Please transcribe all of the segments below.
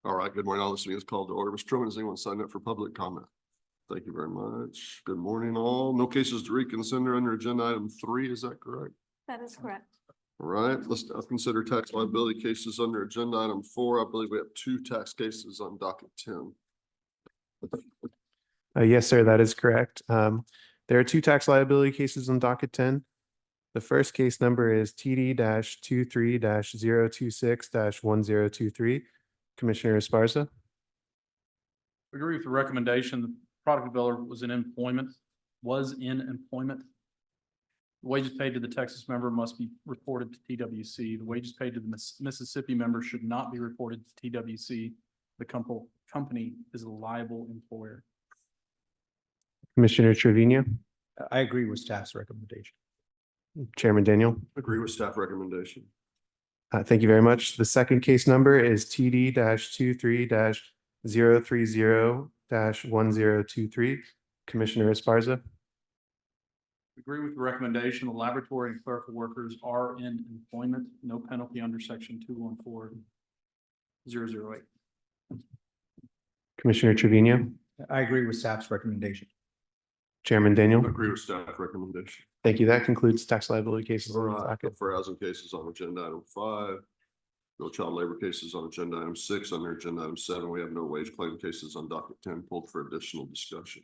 All right, good morning. All this meeting is called to order. Mr. Truman, has anyone signed up for public comment? Thank you very much. Good morning, all. No cases to reconsider under agenda item 3, is that correct? That is correct. All right, let's now consider tax liability cases under agenda item 4. I believe we have 2 tax cases on docket 10. Yes, sir, that is correct. There are 2 tax liability cases on docket 10. The first case number is TD-23-026-1023. Commissioner Esparza. We agree with the recommendation. The product developer was in employment. The wages paid to the Texas member must be reported to TWC. The wages paid to the Mississippi member should not be reported to TWC. The company is a liable employer. Commissioner Trevino. I agree with staff's recommendation. Chairman Daniel. Agree with staff recommendation. Thank you very much. The second case number is TD-23-030-1023. Commissioner Esparza. Agree with the recommendation. The laboratory and clerical workers are in employment. No penalty under section 214-008. Commissioner Trevino. I agree with staff's recommendation. Chairman Daniel. Agree with staff recommendation. Thank you. That concludes tax liability cases All on the right, docket. for housing cases on agenda item 5. No child labor cases on agenda item 6. Under agenda item 7, we have no wage claim cases on docket 10 pulled for additional discussion.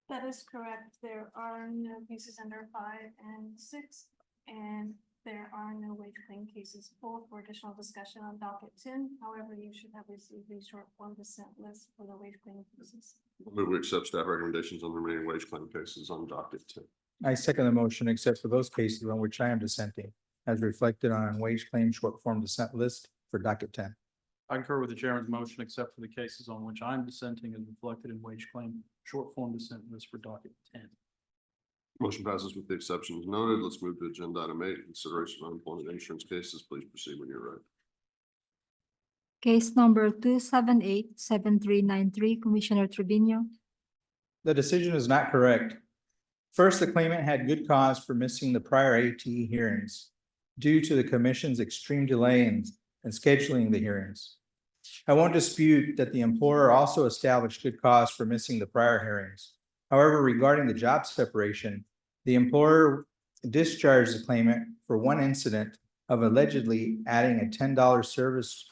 That is correct. There are no cases under 5 and 6, and there are no wage claim cases pulled for additional discussion on docket 10. However, you should have received a short form dissent list for the wage claim cases. Move we accept staff recommendations on the remaining wage claim cases on docket 10. I second the motion, except for those cases on which I am dissenting, as reflected on wage claim short form dissent list for docket 10. I concur with the chairman's motion, except for the cases on which I'm dissenting as reflected in wage claim short form dissent list for docket 10. Motion passes with the exceptions noted. Let's move to agenda item 8, consideration of unemployment insurance cases. Please proceed when you're ready. Case number 278-7393, Commissioner Trevino. The decision is not correct. First, the claimant had good cause for missing the prior AT hearings due to the commission's extreme delay in scheduling the hearings. I won't dispute that the employer also established good cause for missing the prior hearings. However, regarding the job separation, the employer discharged the claimant for one incident of allegedly adding a $10 service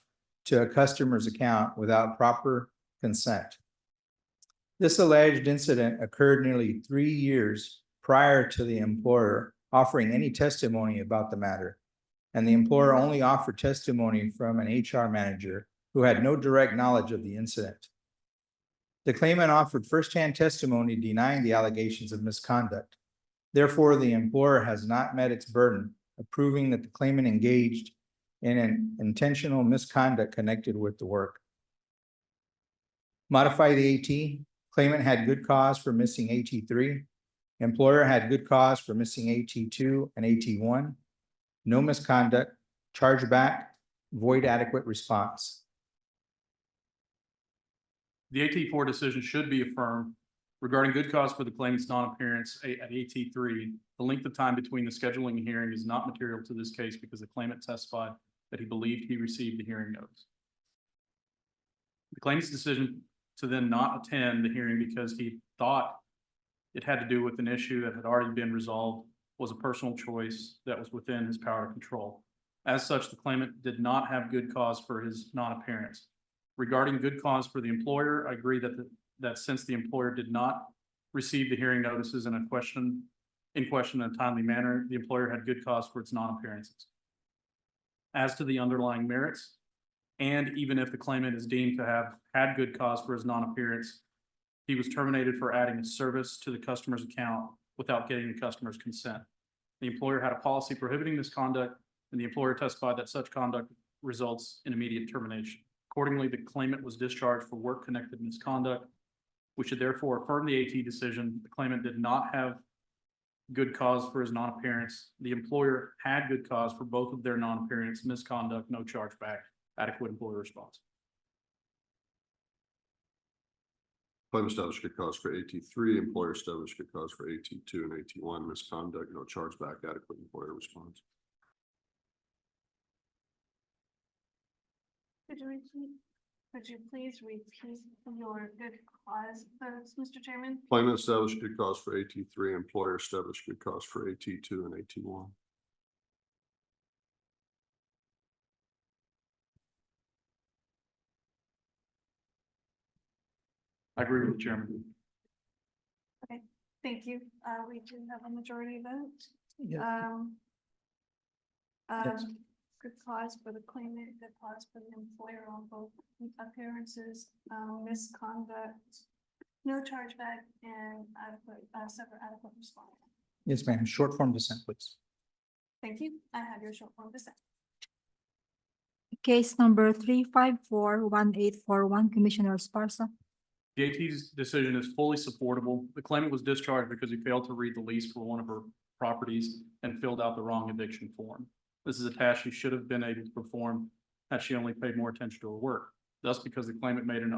to a customer's account without proper consent. This alleged incident occurred nearly 3 years prior to the employer offering any testimony about the matter, and the employer only offered testimony from an HR manager who had no direct knowledge of the incident. The claimant offered firsthand testimony denying the allegations of misconduct. Therefore, the employer has not met its burden of proving that the claimant engaged in an intentional misconduct connected with the work. Modify the AT. Claimant had good cause for missing AT3. Employer had good cause for missing AT2 and AT1. No misconduct, chargeback, void adequate response. The AT4 decision should be affirmed. Regarding good cause for the claimant's non-appearance at AT3, the length of time between the scheduling hearing is not material to this case because the claimant testified that he believed he received the hearing notice. The claimant's decision to then not attend the hearing because he thought it had to do with an issue that had already been resolved was a personal choice that was within his power to control. As such, the claimant did not have good cause for his non-appearance. Regarding good cause for the employer, I agree that since the employer did not receive the hearing notices in question in a timely manner, the employer had good cause for its non-appearances. As to the underlying merits, and even if the claimant is deemed to have had good cause for his non-appearance, he was terminated for adding a service to the customer's account without getting the customer's consent. The employer had a policy prohibiting this conduct, and the employer testified that such conduct results in immediate termination. Accordingly, the claimant was discharged for work-connected misconduct. We should therefore affirm the AT decision. The claimant did not have good cause for his non-appearance. The employer had good cause for both of their non-appearance, misconduct, no chargeback, adequate employer response. Claimant established good cause for AT3, employer established good cause for AT2 and AT1, misconduct, no chargeback, adequate employer response. Could you repeat? Could you please repeat your good cause, Mr. Chairman? Claimant established good cause for AT3, employer established good cause for AT2 and AT1. I agree with the chairman. Thank you. We do have a majority vote. Yeah. Yes. Good cause for the claimant, good cause for the employer on both appearances, misconduct, no chargeback, and adequate, separate adequate response. Yes, ma'am. Short form dissent, please. Thank you. I have your short form dissent. Case number 3541841, Commissioner Esparza. The AT's decision is fully supportable. The claimant was discharged because he failed to read the lease for one of her properties and filled out the wrong eviction form. This is a task she should have been able to perform had she only paid more attention to her work. Thus, because the claimant made an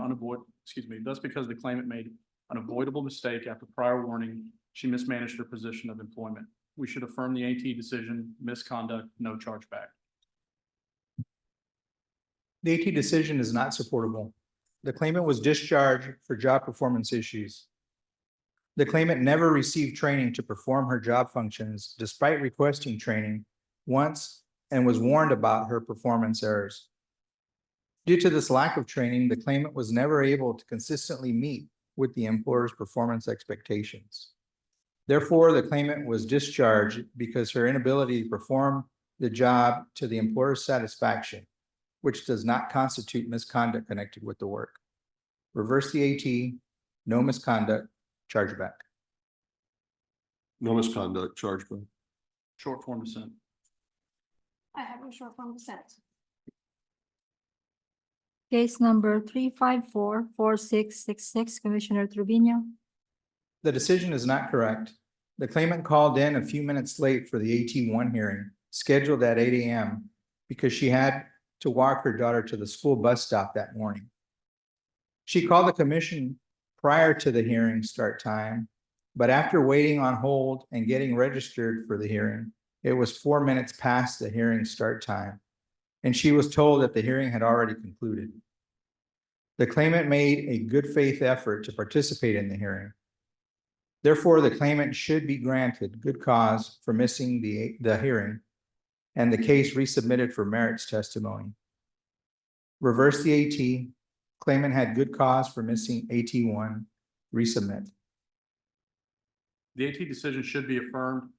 avoidable mistake after prior warning, she mismanaged her position of employment. We should affirm the AT decision, misconduct, no chargeback. The AT decision is not supportable. The claimant was discharged for job performance issues. The claimant never received training to perform her job functions despite requesting training once and was warned about her performance errors. Due to this lack of training, the claimant was never able to consistently meet with the employer's performance expectations. Therefore, the claimant was discharged because her inability to perform the job to the employer's satisfaction, which does not constitute misconduct connected with the work. Reverse the AT, no misconduct, chargeback. No misconduct, chargeback. Short form dissent. I have your short form dissent. Case number 3544666, Commissioner Trevino. The decision is not correct. The claimant called in a few minutes late for the AT1 hearing scheduled at 8 a.m. because she had to walk her daughter to the school bus stop that morning. She called the commission prior to the hearing start time, but after waiting on hold and getting registered for the hearing, it was 4 minutes past the hearing start time, and she was told that the hearing had already concluded. The claimant made a good faith effort to participate in the hearing. Therefore, the claimant should be granted good cause for missing the hearing and the case resubmitted for merits testimony. Reverse the AT. Claimant had good cause for missing AT1. Resubmit. The AT decision should be affirmed.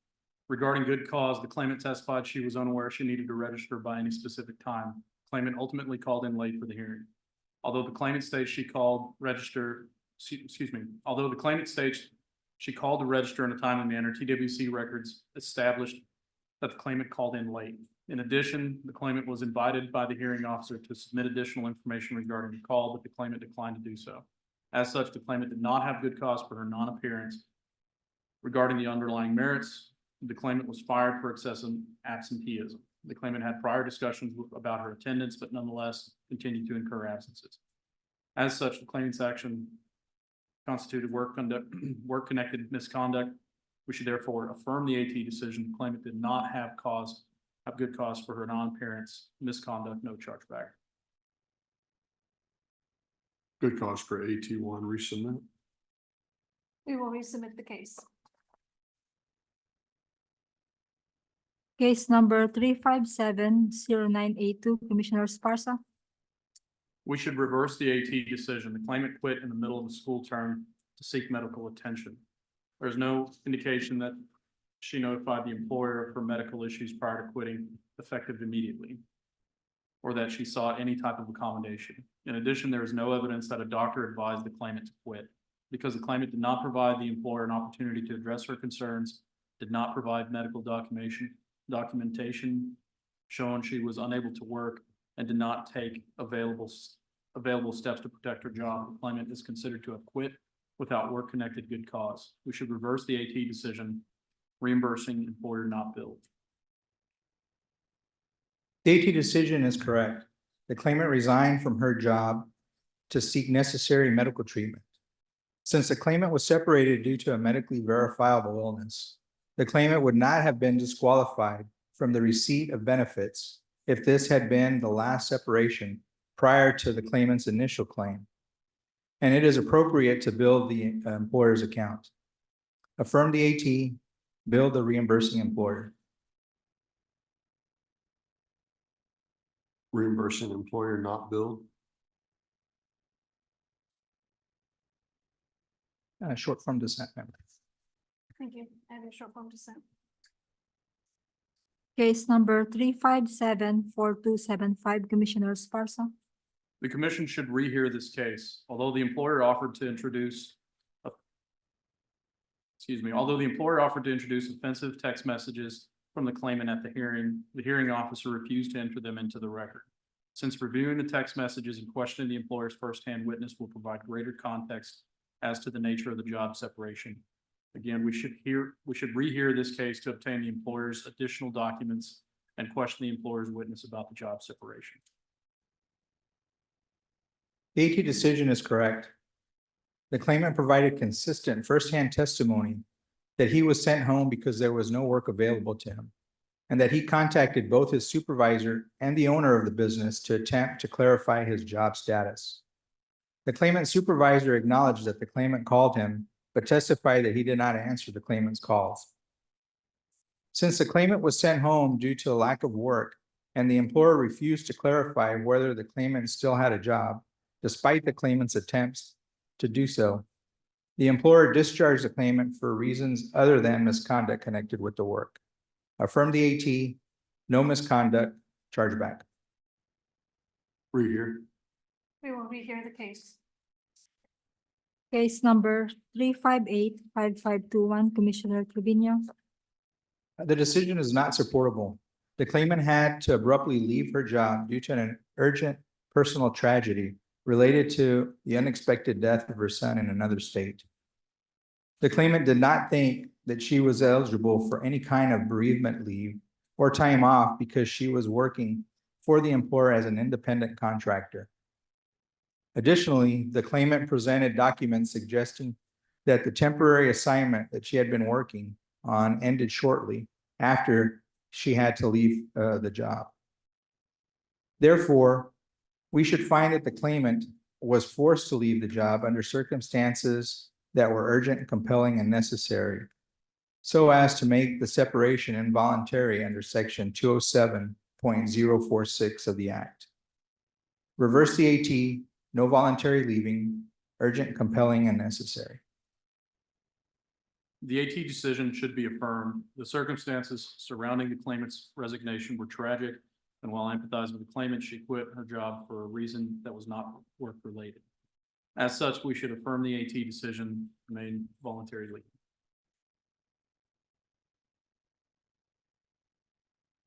Regarding good cause, the claimant testified she was unaware she needed to register by any specific time. Claimant ultimately called in late for the hearing. Although the claimant states she called to register in a timely manner, TWC records established that the claimant called in late. In addition, the claimant was invited by the hearing officer to submit additional information regarding the call, but the claimant declined to do so. As such, the claimant did not have good cause for her non-appearance. Regarding the underlying merits, the claimant was fired for excessive absenteeism. The claimant had prior discussions about her attendance, but nonetheless continued to incur absences. As such, the claimant's action constituted work-connected misconduct. We should therefore affirm the AT decision. The claimant did not have good cause for her non-appearance, misconduct, no chargeback. Good cause for AT1, resubmit. We will resubmit the case. Case number 3570982, Commissioner Esparza. We should reverse the AT decision. The claimant quit in the middle of the school term to seek medical attention. There's no indication that she notified the employer of her medical issues prior to quitting, effective immediately, or that she sought any type of accommodation. In addition, there is no evidence that a doctor advised the claimant to quit. Because the claimant did not provide the employer an opportunity to address her concerns, did not provide medical documentation showing she was unable to work, and did not take available steps to protect her job, the claimant is considered to have quit without work-connected good cause. We should reverse the AT decision, reimbursing employer not billed. The AT decision is correct. The claimant resigned from her job to seek necessary medical treatment. Since the claimant was separated due to a medically verifiable illness, the claimant would not have been disqualified from the receipt of benefits if this had been the last separation prior to the claimant's initial claim, and it is appropriate to bill the employer's account. Affirm the AT, bill the reimbursing employer. Reimbursing employer not billed. Short form dissent, ma'am. Thank you. I have a short form dissent. Case number 3574275, Commissioner Sparsa. The commission should rehear this case, although the employer offered to introduce offensive text messages from the claimant at the hearing officer refused to enter them into the record. Since reviewing the text messages and questioning the employer's firsthand witness will provide greater context as to the nature of the job separation. Again, we should rehear this case to obtain the employer's additional documents and question the employer's witness about the job separation. The AT decision is correct. The claimant provided consistent firsthand testimony that he was sent home because there was no work available to him, and that he contacted both his supervisor and the owner of the business to attempt to clarify his job status. The claimant's supervisor acknowledged that the claimant called him, but testified that he did not answer the claimant's calls. Since the claimant was sent home due to a lack of work, and the employer refused to clarify whether the claimant still had a job, despite the claimant's attempts to do so, the employer discharged the claimant for reasons other than misconduct connected with the work. Affirm the AT, no misconduct, chargeback. Rehear. We will rehear the case. Case number 3585521, Commissioner Trevino. The decision is not supportable. The claimant had to abruptly leave her job due to an urgent personal tragedy related to the unexpected death of her son in another state. The claimant did not think that she was eligible for any kind of bereavement leave or time off because she was working for the employer as an independent contractor. Additionally, the claimant presented documents suggesting that the temporary assignment that she had been working on ended shortly after she had to leave the job. Therefore, we should find that the claimant was forced to leave the job under circumstances that were urgent, compelling, and necessary, so as to make the separation involuntary under section 207.046 of the Act. Reverse the AT, no voluntary leaving, urgent, compelling, and necessary. The AT decision should be affirmed. The circumstances surrounding the claimant's resignation were tragic, and while I empathize with the claimant, she quit her job for a reason that was not work-related. As such, we should affirm the AT decision, remain voluntary leave.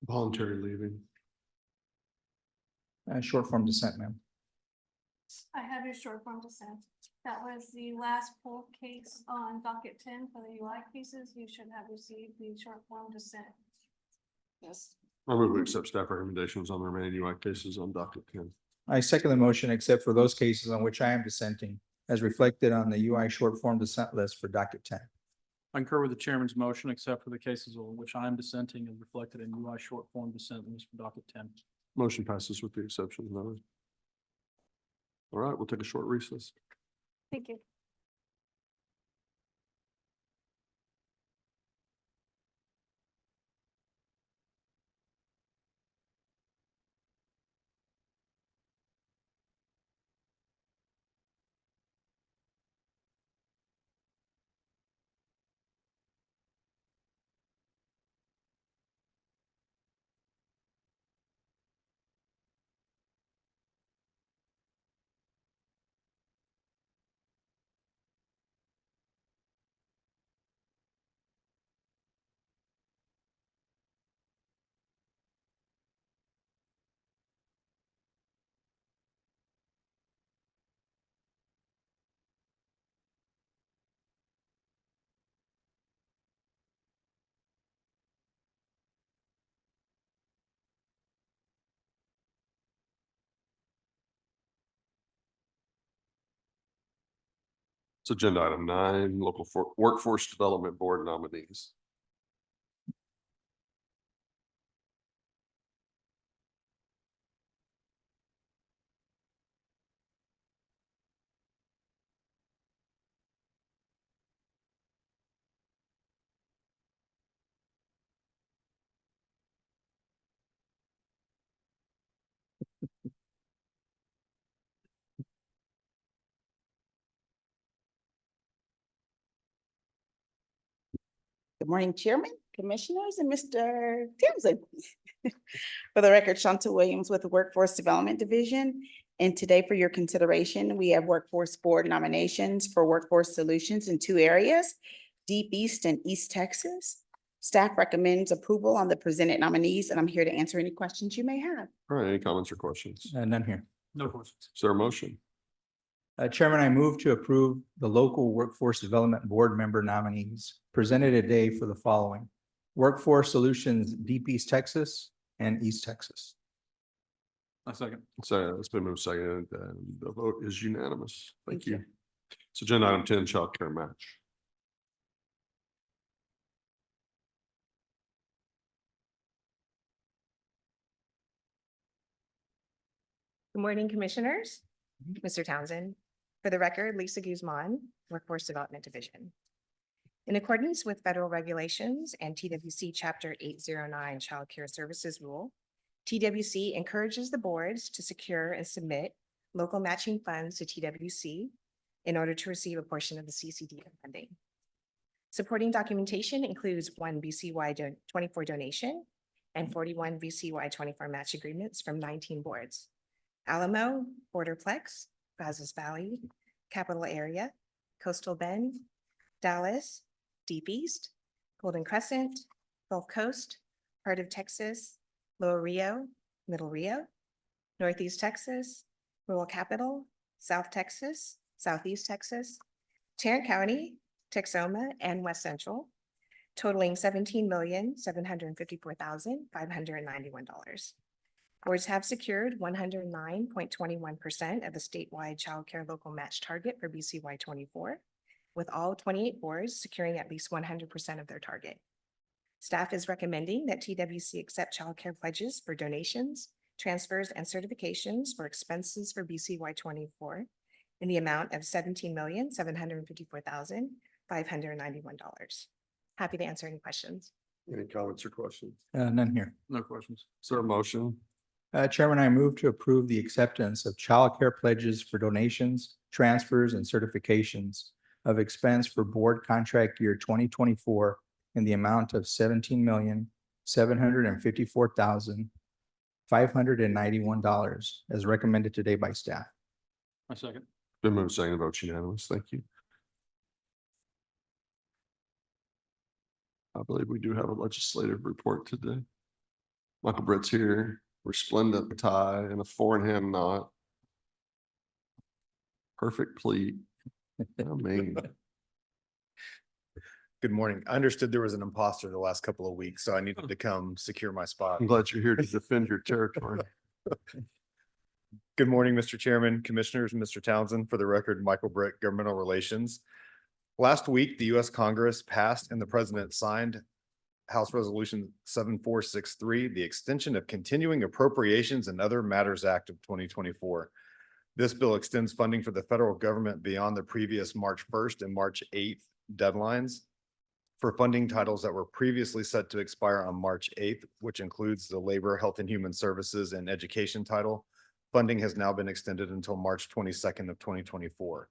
Voluntary leaving. Short form dissent, ma'am. I have your short form dissent. That was the last pulled case on docket 10 for the UI cases. You should have received the short form dissent. Yes. I move we accept staff recommendations on the remaining UI cases on docket 10. I second the motion except for those cases on which I am dissenting, as reflected on the UI short form dissent list for docket 10. I concur with the chairman's motion, except for the cases on which I am dissenting as reflected in UI short form dissent list for docket 10. Motion passes with the exception noted. All right, we'll take a short recess. Thank you. It's agenda item 9, workforce development board nominees. Good morning, Chairman, Commissioners, and Mr. Townsend. For the record, Shanta Williams with the Workforce Development Division. And today for your consideration, we have Workforce Board nominations for Workforce Solutions in 2 areas, Deep East and East Texas. Staff recommends approval on the presented nominees, and I'm here to answer any questions you may have. All right, any comments or questions? None here. No questions. Is there a motion? Chairman, I move to approve the local Workforce Development Board member nominees presented today for the following: Workforce Solutions, Deep East Texas and East Texas. A second. So it's been moved second, and the vote is unanimous. Thank you. So agenda item 10, child care match. Good morning, Commissioners. Mr. Townsend. For the record, Lisa Guzman, Workforce Development Division. In accordance with federal regulations and TWC Chapter 809 Child Care Services Rule, TWC encourages the boards to secure and submit local matching funds to TWC in order to receive a portion of the CCD funding. Supporting documentation includes 1 BCY 24 donation and 41 BCY 24 match agreements from 19 boards: Alamo, Borderplex, Brazos Valley, Capital Area, Coastal Bend, Dallas, Deep East, Golden Crescent, Gulf Coast, Heart of Texas, Lower Rio, Middle Rio, Northeast Texas, Rural Capital, South Texas, Southeast Texas, Tarrant County, Texoma, and West Central, totaling $17,754,591. Boards have secured 109.21% of the statewide child care local match target for BCY 24, with all 28 boards securing at least 100% of their target. Staff is recommending that TWC accept child care pledges for donations, transfers, and certifications for expenses for BCY 24 in the amount of $17,754,591. Happy to answer any questions. Any comments or questions? None here. No questions. Is there a motion? Chairman, I move to approve the acceptance of child care pledges for donations, transfers, and certifications of expense for board contract year 2024 in the amount of $17,754,591 as recommended today by staff. A second. Been moved second, vote unanimous. Thank you. I believe we do have a legislative report today. Michael Britt's here, resplendent tie and a 4-in-hand knot. Perfect pleat. I mean, Good morning. I understood there was an imposter the last couple of weeks, so I needed to come secure my spot. I'm glad you're here to defend your territory. Good morning, Mr. Chairman, Commissioners, and Mr. Townsend. For the record, Michael Britt, Governmental Relations. Last week, the U.S. Congress passed and the President signed House Resolution 7463, the Extension of Continuing Appropriations and Other Matters Act of 2024. This bill extends funding for the federal government beyond the previous March 1st and March 8th deadlines for funding titles that were previously set to expire on March 8th, which includes the Labor, Health and Human Services and Education title. Funding has now been extended until March 22nd of 2024.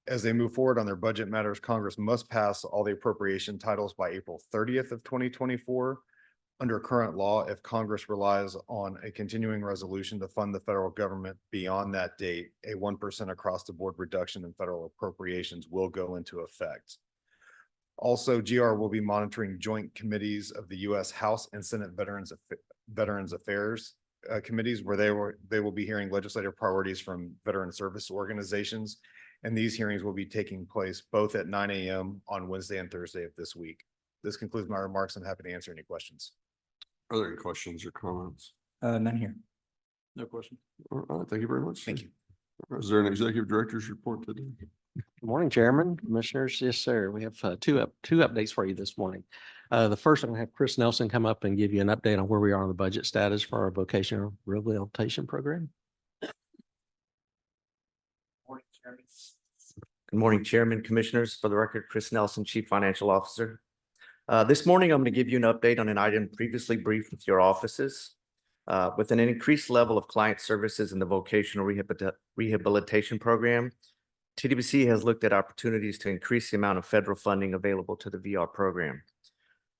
As they move forward on their budget matters, Congress must pass all the appropriation titles by April 30th of 2024. Under current law, if Congress relies on a continuing resolution to fund the federal government beyond that date, a 1% across the board reduction in federal appropriations will go into effect. Also, GR will be monitoring joint committees of the U.S. House and Senate Veterans Affairs committees, where they will be hearing legislative priorities from veteran service organizations. And these hearings will be taking place both at 9 a.m. on Wednesday and Thursday of this week. This concludes my remarks. I'm happy to answer any questions. Are there any questions or comments? None here. No question. All right, thank you very much. Thank you. Is there an executive director's report today? Good morning, Chairman, Commissioners. Yes, sir. We have two updates for you this morning. The first, I'm going to have Chris Nelson come up and give you an update on where we are on the budget status for our vocational rehabilitation program. Good morning, Chairman, Commissioners. For the record, Chris Nelson, Chief Financial Officer. This morning, I'm going to give you an update on an item previously briefed with your offices. With an increased level of client services in the vocational rehabilitation program, TWC has looked at opportunities to increase the amount of federal funding available to the VR program.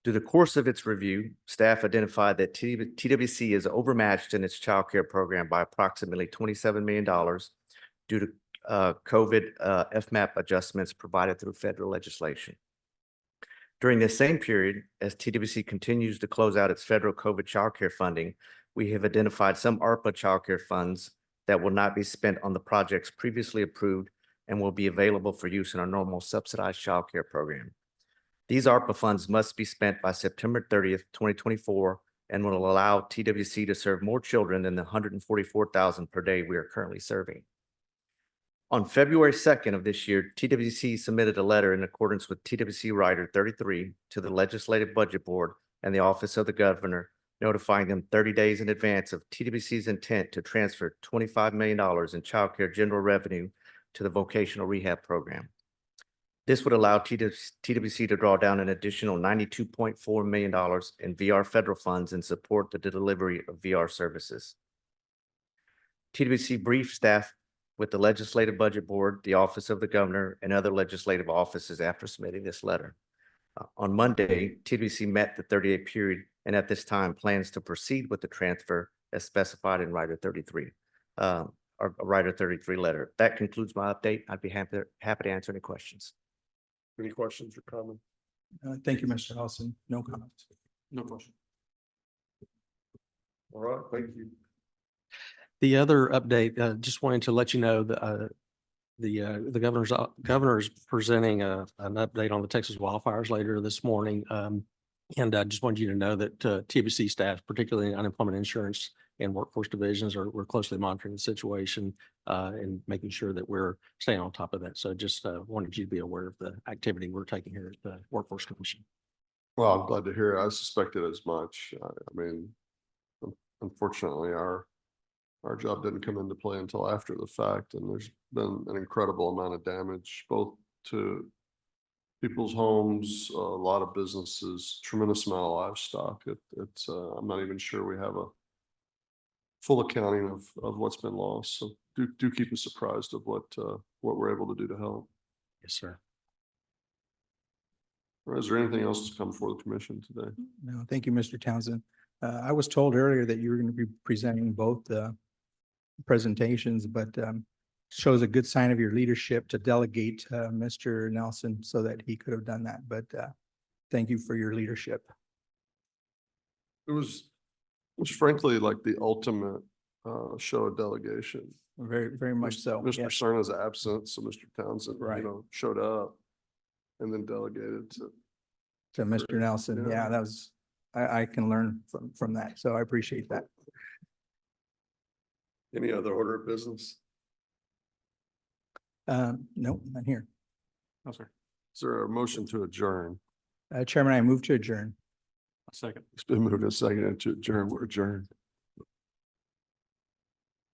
Through the course of its review, staff identified that TWC is overmatched in its child care program by approximately $27 million due to COVID FMAP adjustments provided through federal legislation. During this same period, as TWC continues to close out its federal COVID child care funding, we have identified some ARPA child care funds that will not be spent on the projects previously approved and will be available for use in our normal subsidized child care program. These ARPA funds must be spent by September 30th, 2024, and will allow TWC to serve more children than the 144,000 per day we are currently serving. On February 2nd of this year, TWC submitted a letter in accordance with TWC Rider 33 to the Legislative Budget Board and the Office of the Governor, notifying them 30 days in advance of TWC's intent to transfer $25 million in child care general revenue to the vocational rehab program. This would allow TWC to draw down an additional $92.4 million in VR federal funds and support the delivery of VR services. TWC briefed staff with the Legislative Budget Board, the Office of the Governor, and other legislative offices after submitting this letter. On Monday, TWC met the 30-day period and at this time plans to proceed with the transfer as specified in Rider 33, or Rider 33 letter. That concludes my update. I'd be happy to answer any questions. Any questions or comments? Thank you, Mr. Ellison. No comments. No question. All right, thank you. The other update, just wanted to let you know that the governor's presenting an update on the Texas wildfires later this morning. And I just wanted you to know that TWC staff, particularly unemployment insurance and workforce divisions, we're closely monitoring the situation and making sure that we're staying on top of that. So just wanted you to be aware of the activity we're taking here at the Workforce Commission. Well, I'm glad to hear it. I suspected as much. I mean, unfortunately, our job didn't come into play until after the fact, and there's been an incredible amount of damage, both to people's homes, a lot of businesses, tremendous amount of livestock. It's I'm not even sure we have a full accounting of what's been lost. So do keep us apprised of what we're able to do to help. Yes, sir. Or is there anything else that's come before the commission today? No, thank you, Mr. Townsend. I was told earlier that you were going to be presenting both presentations, but shows a good sign of your leadership to delegate Mr. Nelson so that he could have done that. But thank you for your leadership. It was frankly like the ultimate show of delegation. Very, very much so. Mr. Yes. Cerna's absent, so Mr. Townsend, Right. showed up and then delegated To Mr. Nelson. Yeah. Yeah, that was, I can learn from that. So I appreciate that. Any other order of business? No, not here. No, sir. Is there a motion to adjourn? Chairman, I move to adjourn. A second. It's been moved and seconded to adjourn. We're adjourned.